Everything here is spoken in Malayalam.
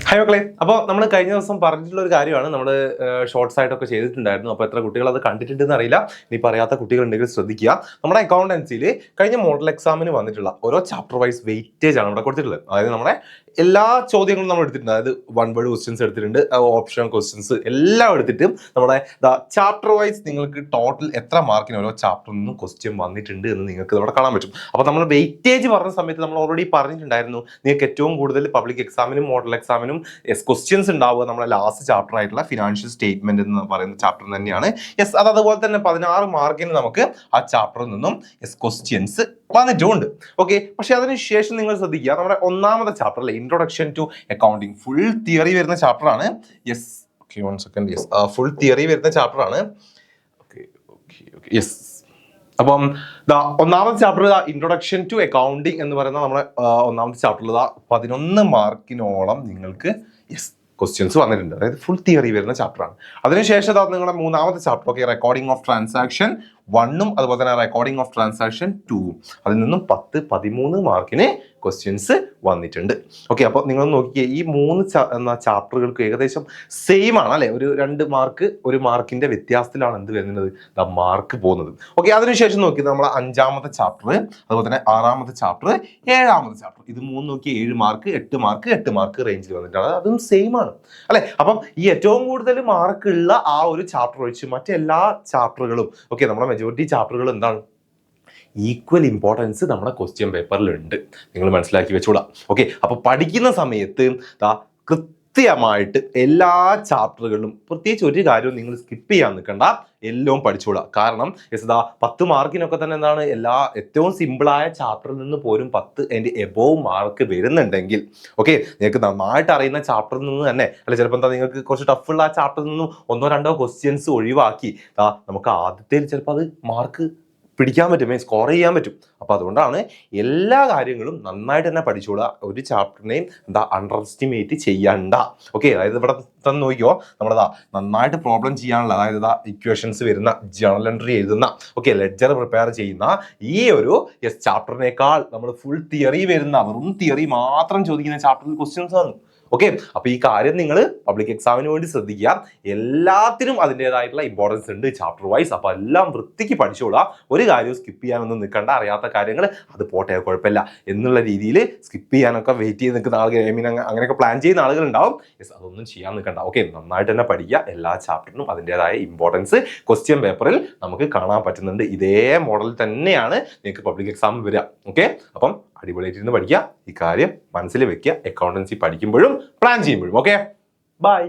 ഹായ് മക്കളെ, അപ്പോൾ നമ്മൾ കഴിഞ്ഞ ദിവസം പറഞ്ഞിട്ടുള്ള ഒരു കാര്യമാണ്. നമ്മൾ ഷോർട്സ് ആയിട്ടൊക്കെ ചെയ്തിട്ടുണ്ടായിരുന്നു. അപ്പോൾ എത്ര കുട്ടികൾ അത് കണ്ടിട്ടുണ്ടെന്ന് അറിയില്ല. ഇനി പറയാത്ത കുട്ടികളുണ്ടെങ്കിൽ ശ്രദ്ധിക്കുക. നമ്മുടെ അക്കൗണ്ടൻസിയിൽ കഴിഞ്ഞ മോഡൽ എക്സാമിന് വന്നിട്ടുള്ള ഓരോ ചാപ്റ്റർ വൈസ് വെയിറ്റേജ് ആണ് ഇവിടെ കൊടുത്തിട്ടുള്ളത്. അതായത് നമ്മുടെ എല്ലാ ചോദ്യങ്ങളും നമ്മൾ എടുത്തിട്ടുണ്ട്. അതായത് വൺ വേർഡ് ക്വസ്റ്റ്യൻസ് എടുത്തിട്ടുണ്ട്, ഓപ്ഷൻ ക്വസ്റ്റ്യൻസ് എല്ലാം എടുത്തിട്ട് നമ്മുടെ ചാപ്റ്റർ വൈസ് നിങ്ങൾക്ക് ടോട്ടൽ എത്ര മാർക്കിന് ഓരോ ചാപ്റ്ററിൽ നിന്നും ക്വസ്റ്റ്യൻ വന്നിട്ടുണ്ട് എന്ന് നിങ്ങൾക്ക് ഇവിടെ കാണാൻ പറ്റും. അപ്പോൾ നമ്മൾ വെയിറ്റേജ് പറഞ്ഞ സമയത്ത് നമ്മൾ ഓൾറെഡി പറഞ്ഞിട്ടുണ്ടായിരുന്നു, നിങ്ങൾക്ക് ഏറ്റവും കൂടുതൽ പബ്ലിക് എക്സാമിനും മോഡൽ എക്സാമിനും ക്വസ്റ്റ്യൻസ് ഉണ്ടാവുക നമ്മുടെ ലാസ്റ്റ് ചാപ്റ്റർ ആയിട്ടുള്ള ഫിനാൻഷ്യൽ സ്റ്റേറ്റ്മെന്റ് എന്ന് പറയുന്ന ചാപ്റ്റർ തന്നെയാണ്. അത് അതുപോലെ തന്നെ 16 മാർക്കിന് നമുക്ക് ആ ചാപ്റ്ററിൽ നിന്നും ക്വസ്റ്റ്യൻസ് വന്നിട്ടുണ്ട്. ഓക്കെ, പക്ഷെ അതിനുശേഷം നിങ്ങൾ ശ്രദ്ധിക്കുക, നമ്മുടെ ഒന്നാമത്തെ ചാപ്റ്റർ അല്ലെ, introduction to accounting, full theory വരുന്ന ചാപ്റ്റർ ആണ്. ഫുൾ തിയറി വരുന്ന ചാപ്റ്റർ ആണ്. അപ്പം ഒന്നാമത്തെ ചാപ്റ്റർ ഇൻട്രൊഡക്ഷൻ ടു അക്കൗണ്ടിങ് എന്ന് പറയുന്ന നമ്മുടെ ഒന്നാമത്തെ ചാപ്റ്ററിൽ 11 മാർക്കിനോളം നിങ്ങൾക്ക് ക്വസ്റ്റ്യൻസ് വന്നിട്ടുണ്ട്. അതായത് ഫുൾ തിയറി വരുന്ന ചാപ്റ്റർ ആണ്. അതിനുശേഷം നിങ്ങളുടെ മൂന്നാമത്തെ ചാപ്റ്റർ റെക്കോർഡിംഗ് ഓഫ് ട്രാൻസാക്ഷൻ 1ഉം അതുപോലെ തന്നെ റെക്കോർഡിംഗ് ഓഫ് ട്രാൻസാക്ഷൻ 2ഉം അതിൽ നിന്നും 10-13 മാർക്കിന് ക്വസ്റ്റ്യൻസ് വന്നിട്ടുണ്ട്. ഓക്കെ, അപ്പോൾ നിങ്ങൾ നോക്കിയേ, ഈ 3 ചാപ്റ്ററുകൾക്ക് ഏകദേശം സെയിം ആണ് അല്ലെ. ഒരു 2 മാർക്ക്, 1 മാർക്കിന്റെ വ്യത്യാസത്തിലാണ് എന്ത് വരുന്നത്, മാർക്ക് പോകുന്നത്. ഓക്കെ, അതിനുശേഷം നോക്കി നമ്മൾ 5ാമത്തെ ചാപ്റ്റർ, അതുപോലെ തന്നെ 6ാമത്തെ ചാപ്റ്റർ, 7ാമത്തെ ചാപ്റ്റർ, ഇത് 3 നോക്കി 7 മാർക്ക് 8 മാർക്ക് റേഞ്ചിൽ വന്നിട്ടാണ്. അതും സെയിം ആണ് അല്ലെ. അപ്പം ഈ ഏറ്റവും കൂടുതൽ മാർക്ക് ഉള്ള ആ ഒരു ചാപ്റ്റർ ഒഴിച്ച് മറ്റെല്ലാ ചാപ്റ്ററുകളും നമ്മുടെ മെജോറിറ്റി ചാപ്റ്ററുകൾ എന്താണ്, ഈക്വൽ ഇമ്പോർട്ടൻസ് നമ്മുടെ ക്വസ്റ്റ്യൻ പേപ്പറിൽ ഉണ്ട്. നിങ്ങൾ മനസ്സിലാക്കി വെച്ചോളാം. ഓക്കെ, അപ്പൊ പഠിക്കുന്ന സമയത്ത് കൃത്യമായിട്ട് എല്ലാ ചാപ്റ്ററുകളിലും പ്രത്യേകിച്ച് ഒരു കാര്യവും നിങ്ങൾ സ്കിപ്പ് ചെയ്യാൻ നിൽക്കണ്ട, എല്ലാം പഠിച്ചോളാം. കാരണം 10 മാർക്കിനൊക്കെ തന്നെ എന്താണ്, ഏറ്റവും സിമ്പിളായ ചാപ്റ്ററിൽ നിന്ന് പോലും 10 എബോവ് മാർക്ക് വരുന്നുണ്ടെങ്കിൽ ഓക്കെ, നിങ്ങൾക്ക് നന്നായിട്ട് അറിയുന്ന ചാപ്റ്ററിൽ നിന്ന് തന്നെ അല്ലെ, ചിലപ്പോൾ നിങ്ങൾക്ക് കുറച്ച് ടഫുള്ള ആ ചാപ്റ്ററിൽ നിന്നും 1-2 ക്വസ്റ്റ്യൻസ് ഒഴിവാക്കി നമുക്ക് ആദ്യത്തെ ചിലപ്പോൾ അത് മാർക്ക് പിടിക്കാൻ പറ്റും, സ്കോർ ചെയ്യാൻ പറ്റും. അപ്പൊ അതുകൊണ്ടാണ് എല്ലാ കാര്യങ്ങളും നന്നായിട്ട് തന്നെ പഠിച്ചോളുക. ഒരു ചാപ്റ്ററിനെയും അണ്ടർ എസ്റ്റിമേറ്റ് ചെയ്യണ്ട. ഓക്കെ, അതായത് ഇവിടെ തന്നെ നോക്കിയോ, നമ്മളതാ നന്നായിട്ട് പ്രോബ്ലം ചെയ്യാനുള്ള, അതായത് ഇക്വേഷൻസ് വരുന്ന, ജേർണൽ എൻട്രി എഴുതുന്ന, ഓക്കെ, ലെഡ്ജർ പ്രിപ്പയർ ചെയ്യുന്ന ഈ ഒരു ചാപ്റ്ററിനേക്കാൾ നമ്മൾ ഫുൾ തിയറി വരുന്ന, വെറും തിയറി മാത്രം ചോദിക്കുന്ന ചാപ്റ്ററിൽ ക്വസ്റ്റ്യൻസ് ആണ്. ഓക്കെ, അപ്പൊ ഈ കാര്യം നിങ്ങൾ പബ്ലിക് എക്സാമിന് വേണ്ടി ശ്രദ്ധിക്കുക. എല്ലാത്തിനും അതിൻ്റെതായിട്ടുള്ള ഇമ്പോർട്ടൻസ് ഉണ്ട് ചാപ്റ്റർ വൈസ്. അപ്പൊ എല്ലാം വൃത്തിക്ക് പഠിച്ചോളാം. ഒരു കാര്യവും സ്കിപ്പ് ചെയ്യാനൊന്നും നിൽക്കണ്ട. അറിയാത്ത കാര്യങ്ങൾ അത് പോട്ടെ, കുഴപ്പമില്ല എന്നുള്ള രീതിയിൽ സ്കിപ്പ് ചെയ്യാനൊക്കെ വെയിറ്റ് ചെയ്ത് നിൽക്കുന്ന ആളുകൾ, അങ്ങനെയൊക്കെ പ്ലാൻ ചെയ്യുന്ന ആളുകൾ ഉണ്ടാവും. അതൊന്നും ചെയ്യാൻ നിൽക്കണ്ട. ഓക്കെ, നന്നായിട്ട് തന്നെ പഠിക്കുക. എല്ലാ ചാപ്റ്ററിനും അതിൻ്റെതായ ഇമ്പോർട്ടൻസ് ക്വസ്റ്റ്യൻ പേപ്പറിൽ നമുക്ക് കാണാൻ പറ്റുന്നുണ്ട്. ഇതേ മോഡൽ തന്നെയാണ് നിങ്ങൾക്ക് പബ്ലിക് എക്സാം വരിക. ഓക്കെ, അപ്പം അടിപൊളിയായിട്ട് പഠിക്കുക. ഈ കാര്യം മനസ്സിൽ വെക്കുക, അക്കൗണ്ടൻസി പഠിക്കുമ്പോഴും പ്ലാൻ ചെയ്യുമ്പോഴും. Okay, by.